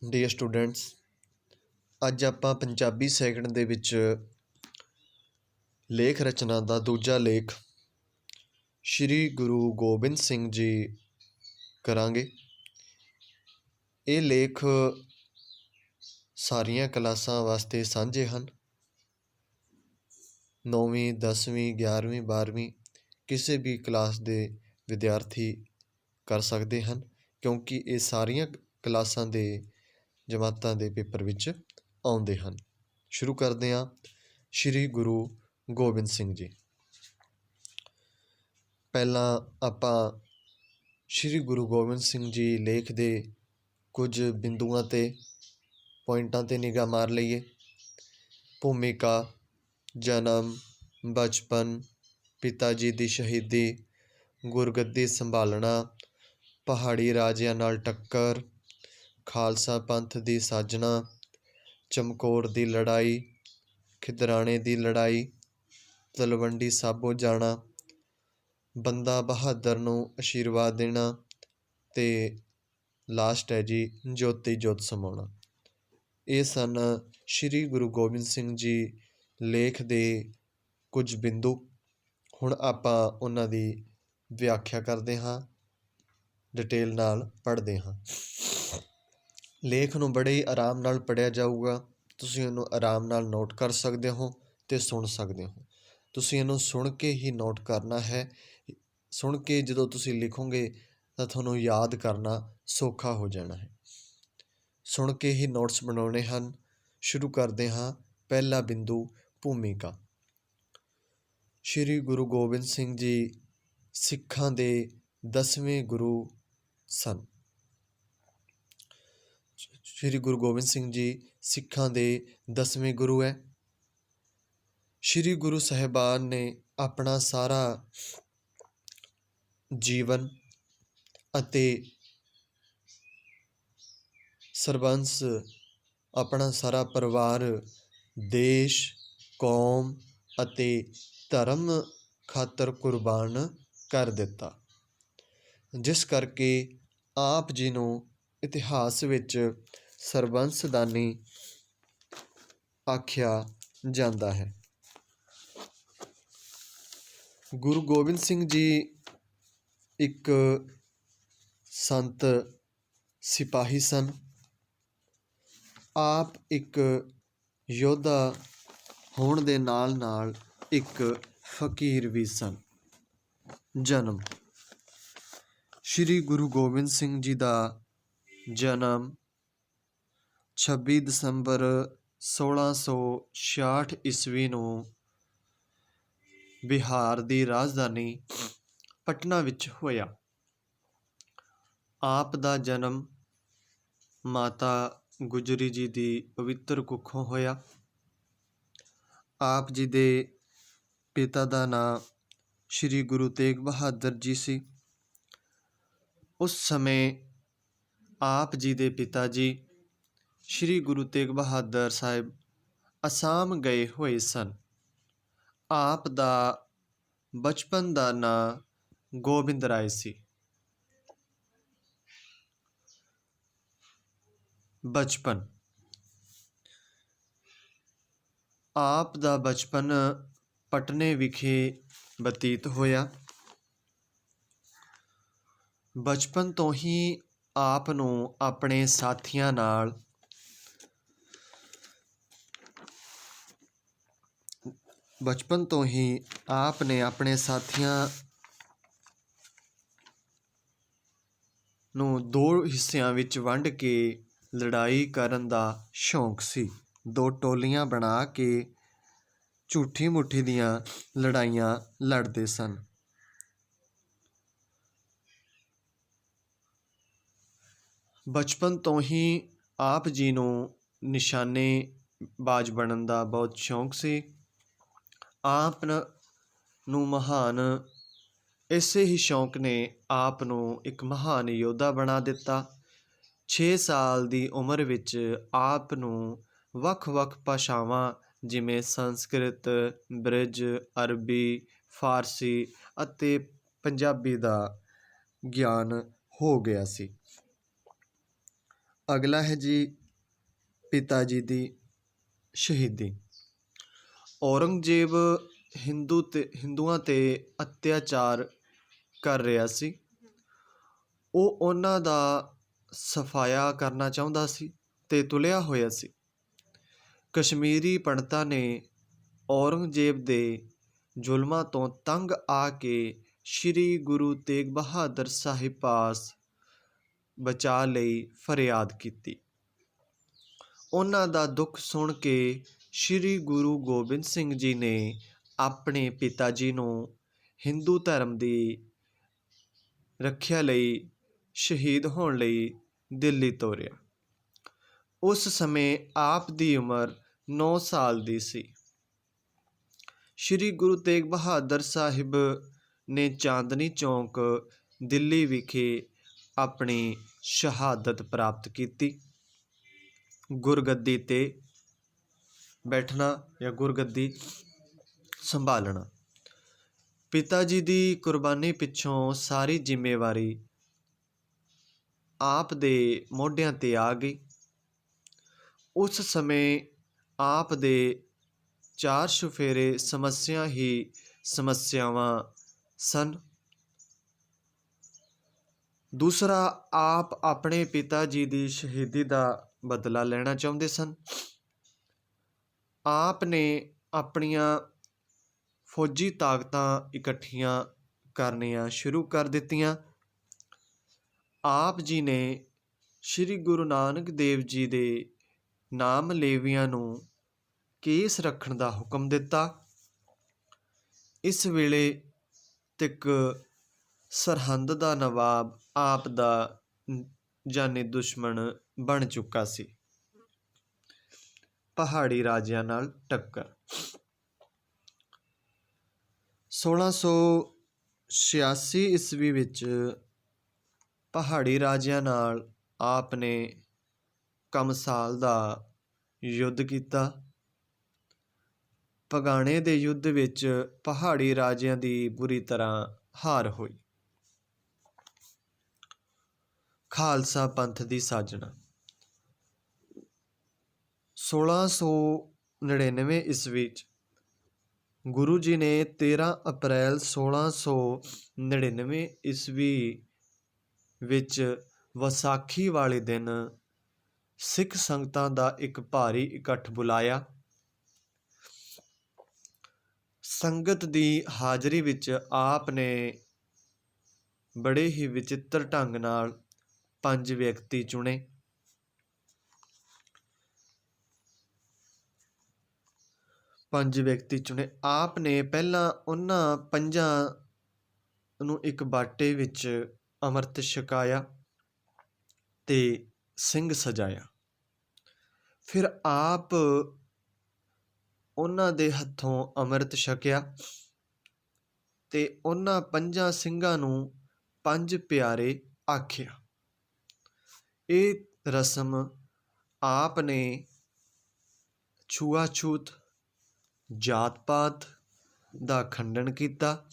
Dear students, ਅੱਜ ਆਪਾਂ Punjabi second ਦੇ ਵਿੱਚ ਲੇਖ ਰਚਨਾ ਦਾ ਦੂਜਾ ਲੇਖ ਸ਼੍ਰੀ ਗੁਰੂ ਗੋਬਿੰਦ ਸਿੰਘ ਜੀ ਕਰਾਂਗੇ। ਇਹ ਲੇਖ ਸਾਰੀਆਂ ਕਲਾਸਾਂ ਵਾਸਤੇ ਸਾਂਝੇ ਹਨ। 9ਵੀਂ 10ਵੀਂ 11ਵੀਂ 12ਵੀਂ ਕਿਸੇ ਵੀ ਕਲਾਸ ਦੇ ਵਿਦਿਆਰਥੀ ਕਰ ਸਕਦੇ ਹਨ, ਕਿਉਂਕਿ ਇਹ ਸਾਰੀਆਂ ਕਲਾਸਾਂ ਦੇ ਜਮਾਤਾਂ ਦੇ ਪੇਪਰ ਵਿੱਚ ਆਉਂਦੇ ਹਨ। ਸ਼ੁਰੂ ਕਰਦੇ ਹਾਂ। ਸ਼੍ਰੀ ਗੁਰੂ ਗੋਬਿੰਦ ਸਿੰਘ ਜੀ। ਪਹਿਲਾਂ ਆਪਾਂ ਸ਼੍ਰੀ ਗੁਰੂ ਗੋਬਿੰਦ ਸਿੰਘ ਜੀ ਲੇਖ ਦੇ ਕੁਝ ਬਿੰਦੂਆਂ 'ਤੇ ਪੁਆਇੰਟਾਂ 'ਤੇ ਨਿਗਾਹ ਮਾਰ ਲਈਏ। ਭੂਮਿਕਾ, ਜਨਮ, ਬਚਪਨ, ਪਿਤਾ ਜੀ ਦੀ ਸ਼ਹੀਦੀ, ਗੁਰਗੱਦੀ ਸੰਭਾਲਣਾ, ਪਹਾੜੀ ਰਾਜਿਆਂ ਨਾਲ ਟੱਕਰ, ਖਾਲਸਾ ਪੰਥ ਦੀ ਸਾਜਣਾ, ਚਮਕੌਰ ਦੀ ਲੜਾਈ, ਖਿਦਰਾਣੇ ਦੀ ਲੜਾਈ, ਤਲਵੰਡੀ ਸਾਬੋ ਜਾਣਾ, ਬੰਦਾ ਬਹਾਦਰ ਨੂੰ ਆਸ਼ੀਰਵਾਦ ਦੇਣਾ ਅਤੇ ਲਾਸਟ ਹੈ ਜੀ ਜੋਤੀ ਜੋਤ ਸਮਾਉਣਾ। ਇਹ ਸਨ ਸ਼੍ਰੀ ਗੁਰੂ ਗੋਬਿੰਦ ਸਿੰਘ ਜੀ ਲੇਖ ਦੇ ਕੁਝ ਬਿੰਦੂ। ਹੁਣ ਆਪਾਂ ਉਹਨਾਂ ਦੀ ਵਿਆਖਿਆ ਕਰਦੇ ਹਾਂ, ਡਿਟੇਲ ਨਾਲ ਪੜ੍ਹਦੇ ਹਾਂ। ਲੇਖ ਨੂੰ ਬੜੇ ਹੀ ਆਰਾਮ ਨਾਲ ਪੜ੍ਹਿਆ ਜਾਊਗਾ। ਤੁਸੀਂ ਇਹਨੂੰ ਆਰਾਮ ਨਾਲ ਨੋਟ ਕਰ ਸਕਦੇ ਹੋ ਅਤੇ ਸੁਣ ਸਕਦੇ ਹੋ। ਤੁਸੀਂ ਇਹਨੂੰ ਸੁਣ ਕੇ ਹੀ ਨੋਟ ਕਰਨਾ ਹੈ। ਸੁਣ ਕੇ ਜਦੋਂ ਤੁਸੀਂ ਲਿਖੋਗੇ ਤਾਂ ਤੁਹਾਨੂੰ ਯਾਦ ਕਰਨਾ ਸੌਖਾ ਹੋ ਜਾਣਾ ਹੈ। ਸੁਣ ਕੇ ਹੀ ਨੋਟਸ ਬਣਾਉਣੇ ਹਨ। ਸ਼ੁਰੂ ਕਰਦੇ ਹਾਂ। ਪਹਿਲਾ ਬਿੰਦੂ, ਭੂਮਿਕਾ। ਸ਼੍ਰੀ ਗੁਰੂ ਗੋਬਿੰਦ ਸਿੰਘ ਜੀ ਸਿੱਖਾਂ ਦੇ 10ਵੇਂ ਗੁਰੂ ਸਨ। ਸ਼੍ਰੀ ਗੁਰੂ ਗੋਬਿੰਦ ਸਿੰਘ ਜੀ ਸਿੱਖਾਂ ਦੇ 10ਵੇਂ ਗੁਰੂ ਹੈ। ਸ਼੍ਰੀ ਗੁਰੂ ਸਾਹਿਬਾਨ ਨੇ ਆਪਣਾ ਸਾਰਾ ਜੀਵਨ ਅਤੇ ਸਰਬੰਸ, ਆਪਣਾ ਸਾਰਾ ਪਰਿਵਾਰ ਦੇਸ਼, ਕੌਮ ਅਤੇ ਧਰਮ ਖਾਤਰ ਕੁਰਬਾਨ ਕਰ ਦਿੱਤਾ, ਜਿਸ ਕਰਕੇ ਆਪ ਜੀ ਨੂੰ ਇਤਿਹਾਸ ਵਿੱਚ ਸਰਬੰਸਦਾਨੀ ਆਖਿਆ ਜਾਂਦਾ ਹੈ। ਗੁਰੂ ਗੋਬਿੰਦ ਸਿੰਘ ਜੀ ਇੱਕ ਸੰਤ ਸਿਪਾਹੀ ਸਨ। ਆਪ ਇੱਕ ਯੋਧਾ ਹੋਣ ਦੇ ਨਾਲ ਨਾਲ ਇੱਕ ਫਕੀਰ ਵੀ ਸਨ। ਜਨਮ। ਸ਼੍ਰੀ ਗੁਰੂ ਗੋਬਿੰਦ ਸਿੰਘ ਜੀ ਦਾ ਜਨਮ 26 ਦਸੰਬਰ 1666 ਈਸਵੀ ਨੂੰ ਬਿਹਾਰ ਦੀ ਰਾਜਧਾਨੀ ਪਟਨਾ ਵਿੱਚ ਹੋਇਆ। ਆਪ ਦਾ ਜਨਮ ਮਾਤਾ ਗੁਜਰੀ ਜੀ ਦੀ ਪਵਿੱਤਰ ਕੁੱਖੋਂ ਹੋਇਆ। ਆਪ ਜੀ ਦੇ ਪਿਤਾ ਦਾ ਨਾਂ ਸ਼੍ਰੀ ਗੁਰੂ ਤੇਗ ਬਹਾਦਰ ਜੀ ਸੀ। ਉਸ ਸਮੇਂ ਆਪ ਜੀ ਦੇ ਪਿਤਾ ਜੀ ਸ਼੍ਰੀ ਗੁਰੂ ਤੇਗ ਬਹਾਦਰ ਸਾਹਿਬ ਅਸਾਮ ਗਏ ਹੋਏ ਸਨ। ਆਪ ਦਾ ਬਚਪਨ ਦਾ ਨਾਂ ਗੋਬਿੰਦ ਰਾਏ ਸੀ। ਬਚਪਨ। ਆਪ ਦਾ ਬਚਪਨ ਪਟਨੇ ਵਿਖੇ ਬਤੀਤ ਹੋਇਆ। ਬਚਪਨ ਤੋਂ ਹੀ ਆਪ ਨੂੰ ਆਪਣੇ ਸਾਥੀਆਂ ਨਾਲ ਆਪਣੇ ਸਾਥੀਆਂ ਨੂੰ ਦੋ ਹਿੱਸਿਆਂ ਵਿੱਚ ਵੰਡ ਕੇ ਲੜਾਈ ਕਰਨ ਦਾ ਸ਼ੌਂਕ ਸੀ। ਦੋ ਟੋਲੀਆਂ ਬਣਾ ਕੇ ਝੂਠੀ ਮੁੱਠੀ ਦੀਆਂ ਲੜਾਈਆਂ ਲੜਦੇ ਸਨ। ਬਚਪਨ ਤੋਂ ਹੀ ਆਪ ਜੀ ਨੂੰ ਨਿਸ਼ਾਨੇਬਾਜ਼ ਬਣਨ ਦਾ ਬਹੁਤ ਸ਼ੌਂਕ ਸੀ। ਆਪ ਨੂੰ ਇਸੇ ਹੀ ਸ਼ੌਂਕ ਨੇ ਆਪ ਨੂੰ ਇੱਕ ਮਹਾਨ ਯੋਧਾ ਬਣਾ ਦਿੱਤਾ। 6 ਸਾਲ ਦੀ ਉਮਰ ਵਿੱਚ ਆਪ ਨੂੰ ਵੱਖ-ਵੱਖ ਭਾਸ਼ਾਵਾਂ ਜਿਵੇਂ ਸੰਸਕ੍ਰਿਤ, ਬ੍ਰਿਜ, ਅਰਬੀ, ਫਾਰਸੀ ਅਤੇ ਪੰਜਾਬੀ ਦਾ ਗਿਆਨ ਹੋ ਗਿਆ ਸੀ। ਅਗਲਾ ਹੈ ਜੀ ਪਿਤਾ ਜੀ ਦੀ ਸ਼ਹੀਦੀ। ਔਰੰਗਜ਼ੇਬ ਹਿੰਦੂਆਂ 'ਤੇ ਅਤਿਆਚਾਰ ਕਰ ਰਿਹਾ ਸੀ। ਉਹ ਉਹਨਾਂ ਦਾ ਸਫਾਇਆ ਕਰਨਾ ਚਾਹੁੰਦਾ ਸੀ ਅਤੇ ਤੁਲਿਆ ਹੋਇਆ ਸੀ। ਕਸ਼ਮੀਰੀ ਪੰਡਤਾਂ ਨੇ ਔਰੰਗਜ਼ੇਬ ਦੇ ਜ਼ੁਲਮਾਂ ਤੋਂ ਤੰਗ ਆ ਕੇ ਸ਼੍ਰੀ ਗੁਰੂ ਤੇਗ ਬਹਾਦਰ ਸਾਹਿਬ ਪਾਸ ਬਚਾਅ ਲਈ ਫਰਿਆਦ ਕੀਤੀ। ਉਹਨਾਂ ਦਾ ਦੁੱਖ ਸੁਣ ਕੇ ਸ਼੍ਰੀ ਗੁਰੂ ਗੋਬਿੰਦ ਸਿੰਘ ਜੀ ਨੇ ਆਪਣੇ ਪਿਤਾ ਜੀ ਨੂੰ ਹਿੰਦੂ ਧਰਮ ਦੀ ਰੱਖਿਆ ਲਈ ਸ਼ਹੀਦ ਹੋਣ ਲਈ ਦਿੱਲੀ ਤੋਰਿਆ। ਉਸ ਸਮੇਂ ਆਪ ਦੀ ਉਮਰ 9 ਸਾਲ ਦੀ ਸੀ। ਸ਼੍ਰੀ ਗੁਰੂ ਤੇਗ ਬਹਾਦਰ ਸਾਹਿਬ ਨੇ ਚਾਂਦਨੀ ਚੌਕ ਦਿੱਲੀ ਵਿਖੇ ਆਪਣੀ ਸ਼ਹਾਦਤ ਪ੍ਰਾਪਤ ਕੀਤੀ। ਗੁਰਗੱਦੀ 'ਤੇ ਬੈਠਣਾ ਜਾਂ ਗੁਰਗੱਦੀ ਸੰਭਾਲਣਾ। ਪਿਤਾ ਜੀ ਦੀ ਕੁਰਬਾਨੀ ਪਿੱਛੋਂ ਸਾਰੀ ਜ਼ਿੰਮੇਵਾਰੀ ਆਪ ਦੇ ਮੋਢਿਆਂ 'ਤੇ ਆ ਗਈ। ਉਸ ਸਮੇਂ ਆਪ ਦੇ 4 ਚੁਫੇਰੇ ਸਮੱਸਿਆਵਾਂ ਸਨ। ਦੂਸਰਾ, ਆਪ ਆਪਣੇ ਪਿਤਾ ਜੀ ਦੀ ਸ਼ਹੀਦੀ ਦਾ ਬਦਲਾ ਲੈਣਾ ਚਾਹੁੰਦੇ ਸਨ। ਆਪ ਨੇ ਆਪਣੀਆਂ ਫੌਜੀ ਤਾਕਤਾਂ ਇਕੱਠੀਆਂ ਕਰਨੀਆਂ ਸ਼ੁਰੂ ਕਰ ਦਿੱਤੀਆਂ। ਆਪ ਜੀ ਨੇ ਸ਼੍ਰੀ ਗੁਰੂ ਨਾਨਕ ਦੇਵ ਜੀ ਦੇ ਨਾਮ ਲੇਵੀਆਂ ਨੂੰ ਕੇਸ ਰੱਖਣ ਦਾ ਹੁਕਮ ਦਿੱਤਾ। ਇਸ ਵੇਲੇ ਤੱਕ ਸਰਹੰਦ ਦਾ ਨਵਾਬ ਆਪ ਦਾ ਜਾਨੀ ਦੁਸ਼ਮਣ ਬਣ ਚੁੱਕਾ ਸੀ। ਪਹਾੜੀ ਰਾਜਿਆਂ ਨਾਲ ਟੱਕਰ। 1686 ਈਸਵੀ ਵਿੱਚ ਪਹਾੜੀ ਰਾਜਿਆਂ ਨਾਲ ਆਪ ਨੇ ਕਮਸਾਲ ਦਾ ਯੁੱਧ ਕੀਤਾ। ਭਗਾਣੇ ਦੇ ਯੁੱਧ ਵਿੱਚ ਪਹਾੜੀ ਰਾਜਿਆਂ ਦੀ ਬੁਰੀ ਤਰ੍ਹਾਂ ਹਾਰ ਹੋਈ। ਖਾਲਸਾ ਪੰਥ ਦੀ ਸਾਜਣਾ। 1699 ਈਸਵੀ 'ਚ ਗੁਰੂ ਜੀ ਨੇ 13 ਅਪ੍ਰੈਲ 1699 ਈਸਵੀ ਵਿੱਚ ਵਿਸਾਖੀ ਵਾਲੇ ਦਿਨ ਸਿੱਖ ਸੰਗਤਾਂ ਦਾ ਇੱਕ ਭਾਰੀ ਇਕੱਠ ਬੁਲਾਇਆ। ਸੰਗਤ ਦੀ ਹਾਜ਼ਰੀ ਵਿੱਚ ਆਪ ਨੇ ਬੜੇ ਹੀ ਵਿਚਿੱਤਰ ਢੰਗ ਨਾਲ 5 ਵਿਅਕਤੀ ਚੁਣੇ। ਆਪ ਨੇ ਪਹਿਲਾਂ ਉਹਨਾਂ 5 ਨੂੰ ਇੱਕ ਬਾਟੇ ਵਿੱਚ ਅੰਮ੍ਰਿਤ ਛਕਾਇਆ ਤੇ ਸਿੰਘ ਸਜਾਇਆ। ਫਿਰ ਆਪ ਉਹਨਾਂ ਦੇ ਹੱਥੋਂ ਅੰਮ੍ਰਿਤ ਛਕਿਆ ਤੇ ਉਹਨਾਂ 5 ਸਿੰਘਾਂ ਨੂੰ 5 ਪਿਆਰੇ ਆਖਿਆ। ਇਹ ਰਸਮ ਆਪ ਨੇ ਛੂਆਛੂਤ, ਜਾਤ ਪਾਤ ਦਾ ਖੰਡਨ ਕੀਤਾ।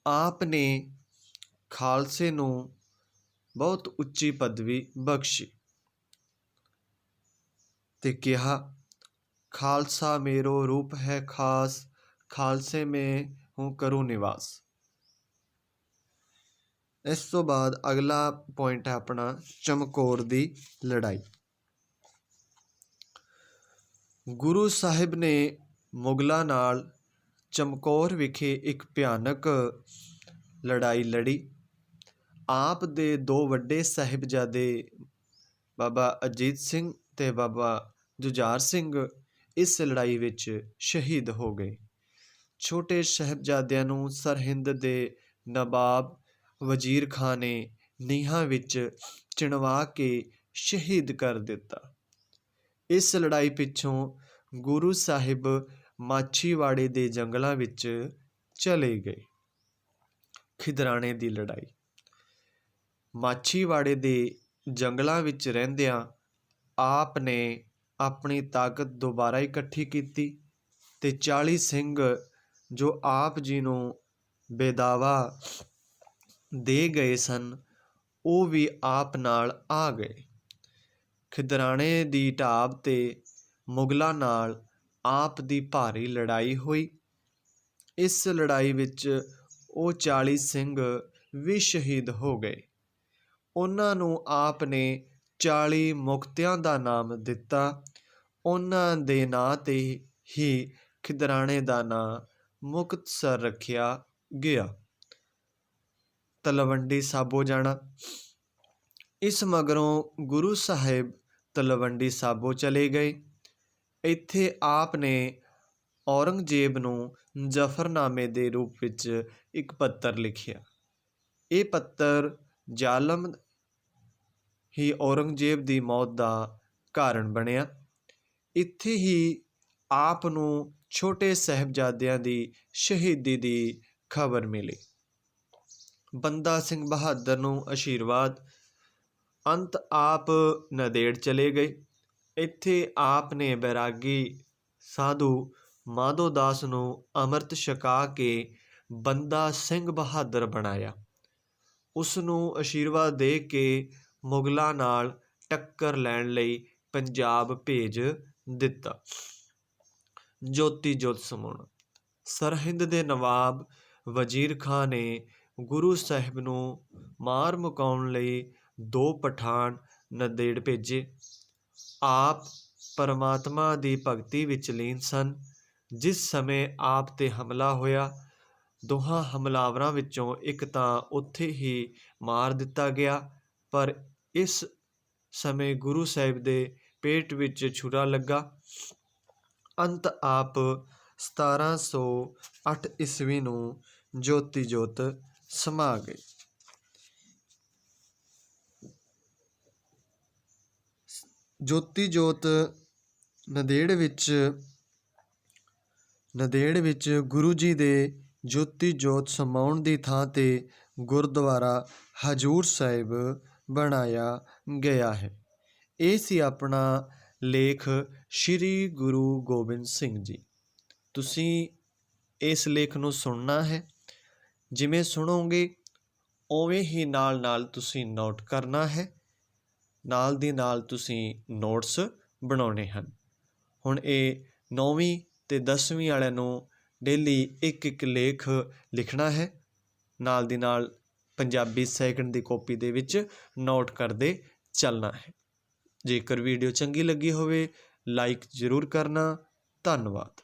ਆਪ ਨੇ ਖਾਲਸੇ ਨੂੰ ਬਹੁਤ ਉੱਚੀ ਪਦਵੀ ਬਖਸ਼ੀ ਤੇ ਕਿਹਾ, ਖਾਲਸਾ ਮੇਰੋ ਰੂਪ ਹੈ ਖਾਸ, ਖਾਲਸੇ ਮੈਂ ਹੂੰ ਕਰੂ ਨਿਵਾਸ। ਇਸ ਤੋਂ ਬਾਅਦ ਅਗਲਾ ਪੁਆਇੰਟ ਹੈ ਆਪਣਾ ਚਮਕੌਰ ਦੀ ਲੜਾਈ। ਗੁਰੂ ਸਾਹਿਬ ਨੇ ਮੁਗਲਾਂ ਨਾਲ ਚਮਕੌਰ ਵਿਖੇ ਇੱਕ ਭਿਆਨਕ ਲੜਾਈ ਲੜੀ। ਆਪ ਦੇ 2 ਵੱਡੇ ਸਾਹਿਬਜ਼ਾਦੇ ਬਾਬਾ ਅਜੀਤ ਸਿੰਘ ਤੇ ਬਾਬਾ ਜੁਝਾਰ ਸਿੰਘ ਇਸ ਲੜਾਈ ਵਿੱਚ ਸ਼ਹੀਦ ਹੋ ਗਏ। ਛੋਟੇ ਸਾਹਿਬਜ਼ਾਦਿਆਂ ਨੂੰ ਸਰਹਿੰਦ ਦੇ ਨਵਾਬ ਵਜ਼ੀਰ ਖਾਂ ਨੇ ਨੀਹਾਂ ਵਿੱਚ ਚਿਣਵਾ ਕੇ ਸ਼ਹੀਦ ਕਰ ਦਿੱਤਾ। ਇਸ ਲੜਾਈ ਪਿੱਛੋਂ ਗੁਰੂ ਸਾਹਿਬ ਮਾਛੀਵਾੜੇ ਦੇ ਜੰਗਲਾਂ ਵਿੱਚ ਚਲੇ ਗਏ। ਖਿਦਰਾਣੇ ਦੀ ਲੜਾਈ। ਮਾਛੀਵਾੜੇ ਦੇ ਜੰਗਲਾਂ ਵਿੱਚ ਰਹਿੰਦਿਆਂ ਆਪ ਨੇ ਆਪਣੀ ਤਾਕਤ ਦੁਬਾਰਾ ਇਕੱਠੀ ਕੀਤੀ ਤੇ 40 ਸਿੰਘ ਜੋ ਆਪ ਜੀ ਨੂੰ ਬੇਦਾਵਾ ਦੇ ਗਏ ਸਨ ਉਹ ਵੀ ਆਪ ਨਾਲ ਆ ਗਏ। ਖਿਦਰਾਣੇ ਦੀ ਢਾਬ 'ਤੇ ਮੁਗਲਾਂ ਨਾਲ ਆਪ ਦੀ ਭਾਰੀ ਲੜਾਈ ਹੋਈ। ਇਸ ਲੜਾਈ ਵਿੱਚ ਉਹ 40 ਸਿੰਘ ਵੀ ਸ਼ਹੀਦ ਹੋ ਗਏ। ਉਹਨਾਂ ਨੂੰ ਆਪ ਨੇ 40 ਮੁਕਤਿਆਂ ਦਾ ਨਾਮ ਦਿੱਤਾ। ਉਹਨਾਂ ਦੇ ਨਾਂ 'ਤੇ ਹੀ ਖਿਦਰਾਣੇ ਦਾ ਨਾਂ ਮੁਕਤਸਰ ਰੱਖਿਆ ਗਿਆ। ਤਲਵੰਡੀ ਸਾਬੋ ਜਾਣਾ। ਇਸ ਮਗਰੋਂ ਗੁਰੂ ਸਾਹਿਬ ਤਲਵੰਡੀ ਸਾਬੋ ਚਲੇ ਗਏ। ਇੱਥੇ ਆਪ ਨੇ ਔਰੰਗਜ਼ੇਬ ਨੂੰ ਜ਼ਫ਼ਰਨਾਮੇ ਦੇ ਰੂਪ ਵਿੱਚ ਇੱਕ ਪੱਤਰ ਲਿਖਿਆ। ਇਹ ਪੱਤਰ ਜ਼ਾਲਮ ਹੀ ਔਰੰਗਜ਼ੇਬ ਦੀ ਮੌਤ ਦਾ ਕਾਰਨ ਬਣਿਆ। ਇੱਥੇ ਹੀ ਆਪ ਨੂੰ ਛੋਟੇ ਸਾਹਿਬਜ਼ਾਦਿਆਂ ਦੀ ਸ਼ਹੀਦੀ ਦੀ ਖਬਰ ਮਿਲੀ। ਬੰਦਾ ਸਿੰਘ ਬਹਾਦਰ ਨੂੰ ਆਸ਼ੀਰਵਾਦ। ਅੰਤ ਆਪ ਨੰਦੇੜ ਚਲੇ ਗਏ। ਇੱਥੇ ਆਪ ਨੇ ਬੈਰਾਗੀ ਸਾਧੂ ਮਾਧੋ ਦਾਸ ਨੂੰ ਅੰਮ੍ਰਿਤ ਛਕਾ ਕੇ ਬੰਦਾ ਸਿੰਘ ਬਹਾਦਰ ਬਣਾਇਆ। ਉਸ ਨੂੰ ਆਸ਼ੀਰਵਾਦ ਦੇ ਕੇ ਮੁਗਲਾਂ ਨਾਲ ਟੱਕਰ ਲੈਣ ਲਈ ਪੰਜਾਬ ਭੇਜ ਦਿੱਤਾ। ਜੋਤੀ ਜੋਤ ਸਮਾਉਣਾ। ਸਰਹਿੰਦ ਦੇ ਨਵਾਬ ਵਜ਼ੀਰ ਖਾਂ ਨੇ ਗੁਰੂ ਸਾਹਿਬ ਨੂੰ ਮਾਰ ਮੁਕਾਉਣ ਲਈ 2 ਪਠਾਨ ਨੰਦੇੜ ਭੇਜੇ। ਆਪ ਪਰਮਾਤਮਾ ਦੀ ਭਗਤੀ ਵਿੱਚ ਲੀਨ ਸਨ। ਜਿਸ ਸਮੇਂ ਆਪ 'ਤੇ ਹਮਲਾ ਹੋਇਆ, ਦੋਹਾਂ ਹਮਲਾਵਰਾਂ ਵਿੱਚੋਂ ਇੱਕ ਤਾਂ ਉੱਥੇ ਹੀ ਮਾਰ ਦਿੱਤਾ ਗਿਆ, ਪਰ ਇਸ ਸਮੇਂ ਗੁਰੂ ਸਾਹਿਬ ਦੇ ਪੇਟ ਵਿੱਚ ਛੁਰਾ ਲੱਗਾ। ਅੰਤ ਆਪ 1708 ਈਸਵੀ ਨੂੰ ਜੋਤੀ ਜੋਤ ਸਮਾ ਗਏ। ਜੋਤੀ ਜੋਤ ਨੰਦੇੜ ਵਿੱਚ ਗੁਰੂ ਜੀ ਦੇ ਜੋਤੀ ਜੋਤ ਸਮਾਉਣ ਦੀ ਥਾਂ 'ਤੇ ਗੁਰਦੁਆਰਾ ਹਜ਼ੂਰ ਸਾਹਿਬ ਬਣਾਇਆ ਗਿਆ ਹੈ। ਇਹ ਸੀ ਆਪਣਾ ਲੇਖ ਸ਼੍ਰੀ ਗੁਰੂ ਗੋਬਿੰਦ ਸਿੰਘ ਜੀ। ਤੁਸੀਂ ਇਸ ਲੇਖ ਨੂੰ ਸੁਣਨਾ ਹੈ। ਜਿਵੇਂ ਸੁਣੋਗੇ ਉਵੇਂ ਹੀ ਨਾਲ ਨਾਲ ਤੁਸੀਂ ਨੋਟ ਕਰਨਾ ਹੈ। ਨਾਲ ਦੀ ਨਾਲ ਤੁਸੀਂ ਨੋਟਸ ਬਣਾਉਣੇ ਹਨ। ਹੁਣ ਇਹ 9ਵੀਂ ਅਤੇ 10ਵੀਂ ਵਾਲਿਆਂ ਨੂੰ ਡੇਲੀ ਇੱਕ ਲੇਖ ਲਿਖਣਾ ਹੈ। ਨਾਲ ਦੀ ਨਾਲ ਪੰਜਾਬੀ ਸੈਕਿੰਡ ਦੀ ਕਾਪੀ ਦੇ ਵਿੱਚ ਨੋਟ ਕਰਦੇ ਚੱਲਣਾ ਹੈ। ਜੇਕਰ ਵੀਡੀਓ ਚੰਗੀ ਲੱਗੀ ਹੋਵੇ ਲਾਈਕ ਜ਼ਰੂਰ ਕਰਨਾ। ਧੰਨਵਾਦ।